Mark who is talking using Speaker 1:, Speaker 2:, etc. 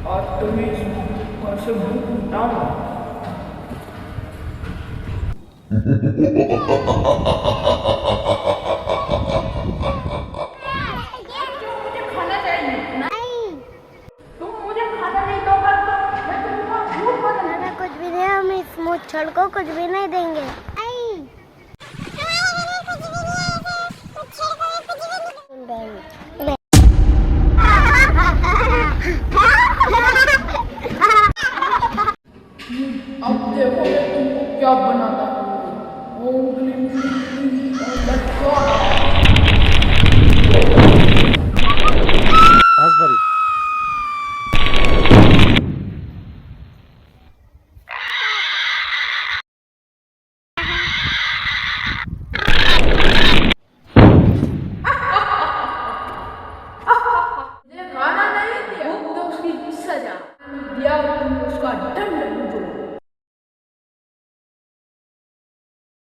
Speaker 1: और तुम्हें घर से भूख मिटाऊंगा। क्यों मुझे खाना चाहिए?
Speaker 2: नहीं,
Speaker 1: तुम मुझे खाना नहीं दोगे तो मैं तुम्हारा भूख बदल
Speaker 2: दादा कुछ भी नहीं, हम इस मुच्छड़ को कुछ भी नहीं देंगे। नहीं।
Speaker 1: अब देखो मैं तुमको क्या बनाता हूँ। ओम क्लीम क्लीम क्लीम और लेट्स गो।
Speaker 3: रास्पबेरी।
Speaker 1: मुझे खाना नहीं दिया, भूख तो उसकी सजा दिया, तुम उसका दंड बुझो।